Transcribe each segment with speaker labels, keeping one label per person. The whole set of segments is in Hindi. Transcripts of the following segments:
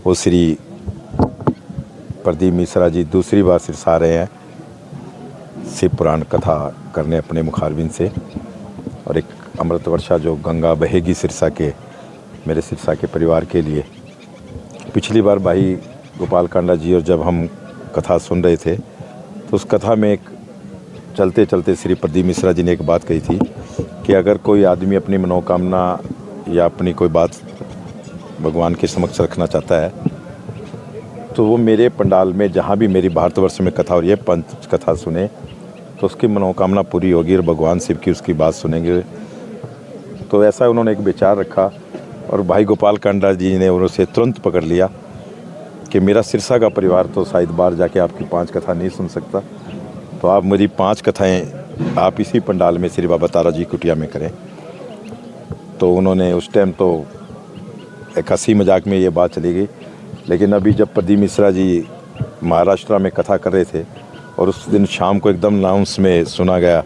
Speaker 1: वो श्री प्रदीप मिश्रा जी दूसरी बार सिरसा आ रहे हैं शिव पुराण कथा करने अपने मुखारबिन से। और एक अमृत वर्षा जो गंगा बहेगी सिरसा के, मेरे सिरसा के परिवार के लिए। पिछली बार भाई गोपाल कांडा जी और जब हम कथा सुन रहे थे तो उस कथा में एक चलते चलते श्री प्रदीप मिश्रा जी ने एक बात कही थी कि अगर कोई आदमी अपनी मनोकामना या अपनी कोई बात भगवान के समक्ष रखना चाहता है तो वो मेरे पंडाल में जहाँ भी मेरी भारतवर्ष में कथा हो रही है पंच कथा सुने तो उसकी मनोकामना पूरी होगी और भगवान शिव की उसकी बात सुनेंगे। तो ऐसा उन्होंने एक विचार रखा और भाई गोपाल कांडा जी ने उनसे तुरंत पकड़ लिया कि मेरा सिरसा का परिवार तो शायद बाहर जाके आपकी 5 कथा नहीं सुन सकता, तो आप मेरी 5 कथाएं आप इसी पंडाल में श्री बाबा तारा जी कुटिया में करें। तो उन्होंने उस टाइम तो एक हंसी मजाक में ये बात चली गई, लेकिन अभी जब प्रदीप मिश्रा जी महाराष्ट्र में कथा कर रहे थे और उस दिन शाम को एकदम अनाउंस में सुना गया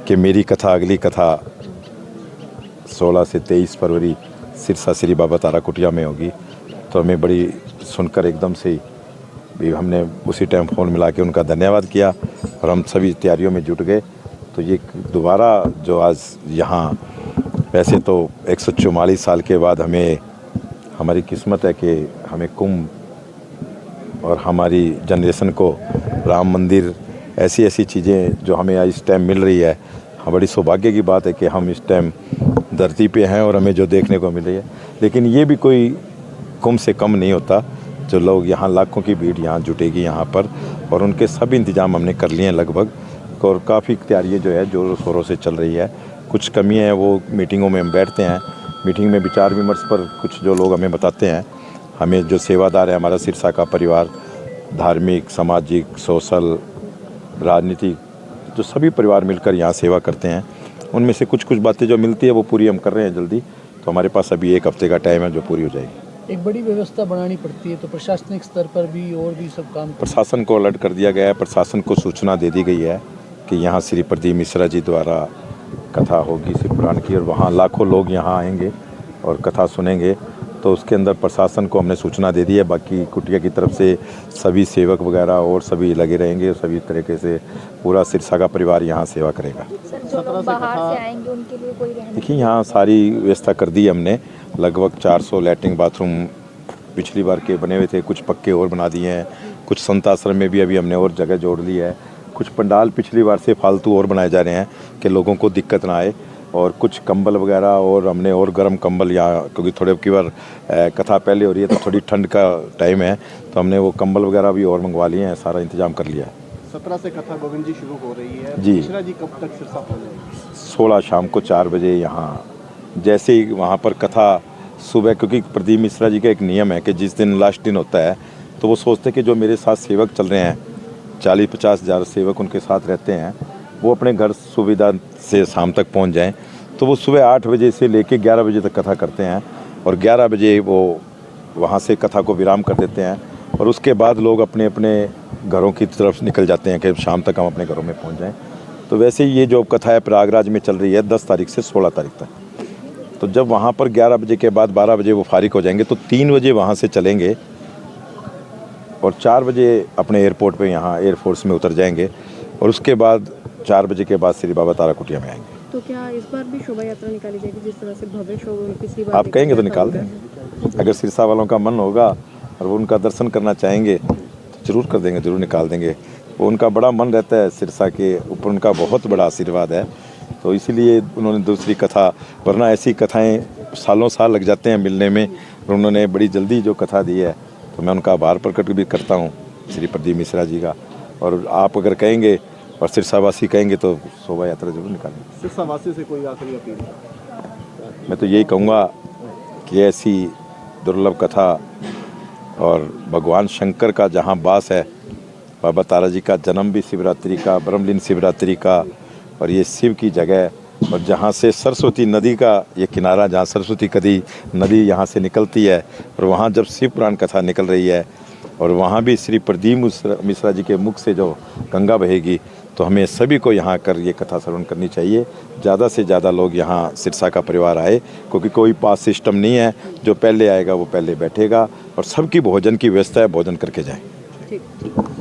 Speaker 1: कि मेरी कथा अगली कथा 16 से 23 फरवरी सिरसा श्री बाबा तारा कुटिया में होगी, तो हमें बड़ी सुनकर एकदम से भी हमने उसी टाइम फ़ोन मिला के उनका धन्यवाद किया और हम सभी तैयारियों में जुट गए। तो ये दोबारा जो आज यहाँ वैसे तो 144 साल के बाद हमारी किस्मत है कि हमें कुंभ और हमारी जनरेशन को राम मंदिर ऐसी ऐसी चीज़ें जो हमें इस टाइम मिल रही है, बड़ी सौभाग्य की बात है कि हम इस टाइम धरती पे हैं और हमें जो देखने को मिल रही है। लेकिन ये भी कोई कुंभ से कम नहीं होता, जो लोग यहाँ लाखों की भीड़ यहाँ जुटेगी यहाँ पर और उनके सब इंतजाम हमने कर लिए हैं लगभग, और काफ़ी तैयारियाँ जो है जोरों शोरों से चल रही है। कुछ कमियाँ हैं वो मीटिंगों में हम बैठते हैं, मीटिंग में विचार विमर्श पर कुछ जो लोग हमें बताते हैं, हमें जो सेवादार है हमारा सिरसा का परिवार, धार्मिक सामाजिक सोशल राजनीतिक जो सभी परिवार मिलकर यहाँ सेवा करते हैं, उनमें से कुछ बातें जो मिलती है वो पूरी हम कर रहे हैं जल्दी। तो हमारे पास अभी 1 हफ्ते का टाइम है जो पूरी हो जाएगी।
Speaker 2: एक बड़ी व्यवस्था बनानी पड़ती है, तो प्रशासनिक स्तर पर भी और भी सब काम
Speaker 1: प्रशासन को अलर्ट कर दिया गया है, प्रशासन को सूचना दे दी गई है कि यहाँ श्री प्रदीप मिश्रा जी द्वारा कथा होगी शिव पुराण की और वहाँ लाखों लोग यहाँ आएंगे और कथा सुनेंगे। तो उसके अंदर प्रशासन को हमने सूचना दे दी है। बाकी कुटिया की तरफ से सभी सेवक वगैरह और सभी लगे रहेंगे, सभी तरीके से पूरा सिरसा का परिवार यहाँ सेवा करेगा।
Speaker 3: सर, जो लोग बाहर से आएंगे उनके लिए कोई
Speaker 1: देखिए यहाँ सारी व्यवस्था कर दी हमने, लगभग 400 लैट्रिन बाथरूम पिछली बार के बने हुए थे, कुछ पक्के और बना दिए हैं, कुछ संत आश्रम में भी अभी हमने और जगह जोड़ ली है, कुछ पंडाल पिछली बार से फालतू और बनाए जा रहे हैं कि लोगों को दिक्कत ना आए, और कुछ कंबल वगैरह और हमने और गर्म कंबल यहाँ, क्योंकि थोड़े की बार कथा पहले हो रही है तो थोड़ी ठंड का टाइम है, तो हमने वो कंबल वगैरह भी और मंगवा लिए हैं, सारा इंतजाम कर लिया है।
Speaker 4: 17 से कथा गोविंद जी शुरू हो रही है
Speaker 1: जी।
Speaker 4: मिश्रा जी कब तक सिरसा पहुँचेंगे?
Speaker 1: 16 शाम को 4 बजे यहाँ, जैसे ही वहाँ पर कथा सुबह, क्योंकि प्रदीप मिश्रा जी का एक नियम है कि जिस दिन लास्ट दिन होता है तो वो सोचते हैं कि जो मेरे साथ सेवक चल रहे हैं 40-50 हज़ार सेवक उनके साथ रहते हैं, वो अपने घर सुविधा से शाम तक पहुंच जाएं। तो वो सुबह 8 बजे से लेके 11 बजे तक कथा करते हैं और 11 बजे वो वहाँ से कथा को विराम कर देते हैं और उसके बाद लोग अपने अपने घरों की तरफ निकल जाते हैं कि शाम तक हम अपने घरों में पहुँच जाएँ। तो वैसे ही ये जो कथा है प्रयागराज में चल रही है 10 तारीख से 16 तारीख तक। तो जब वहाँ पर 11 बजे के बाद 12 बजे वो फारिग हो जाएंगे तो 3 बजे वहाँ से चलेंगे और 4 बजे अपने एयरपोर्ट पे यहाँ एयरफोर्स में उतर जाएंगे और उसके बाद 4 बजे के बाद श्री बाबा तारा कुटिया में आएंगे।
Speaker 5: तो क्या इस बार भी शोभा यात्रा निकाली जाएगी जिस तरह से भव्य शोभा पिछली बार?
Speaker 1: आप कहेंगे तो निकाल देंगे, अगर सिरसा वालों का मन होगा और वो उनका दर्शन करना चाहेंगे तो ज़रूर कर देंगे, ज़रूर निकाल देंगे। वो उनका बड़ा मन रहता है, सिरसा के ऊपर उनका बहुत बड़ा आशीर्वाद है, तो इसीलिए उन्होंने दूसरी कथा, वरना ऐसी कथाएं सालों साल लग जाते हैं मिलने में, और उन्होंने बड़ी जल्दी जो कथा दी है तो मैं उनका आभार प्रकट भी करता हूँ श्री प्रदीप मिश्रा जी का। और आप अगर कहेंगे और सिरसावासी कहेंगे तो शोभा यात्रा जरूर निकालेंगे।
Speaker 4: सिरसावासी से कोई आखिरी अपील?
Speaker 1: मैं तो यही कहूँगा कि ऐसी दुर्लभ कथा और भगवान शंकर का जहाँ वास है, बाबा तारा जी का जन्म भी शिवरात्रि का, ब्रह्मलीन शिवरात्रि का, और ये शिव की जगह, और जहाँ से सरस्वती नदी का ये किनारा, जहाँ सरस्वती नदी यहाँ से निकलती है, और वहाँ जब शिव पुराण कथा निकल रही है और वहाँ भी श्री प्रदीप मिश्रा जी के मुख से जो गंगा बहेगी, तो हमें सभी को यहाँ कर ये कथा श्रवण करनी चाहिए। ज़्यादा से ज़्यादा लोग यहाँ सिरसा का परिवार आए, क्योंकि कोई पास सिस्टम नहीं है, जो पहले आएगा वो पहले बैठेगा, और सबकी भोजन की व्यवस्था है, भोजन करके जाएं।
Speaker 5: ठीक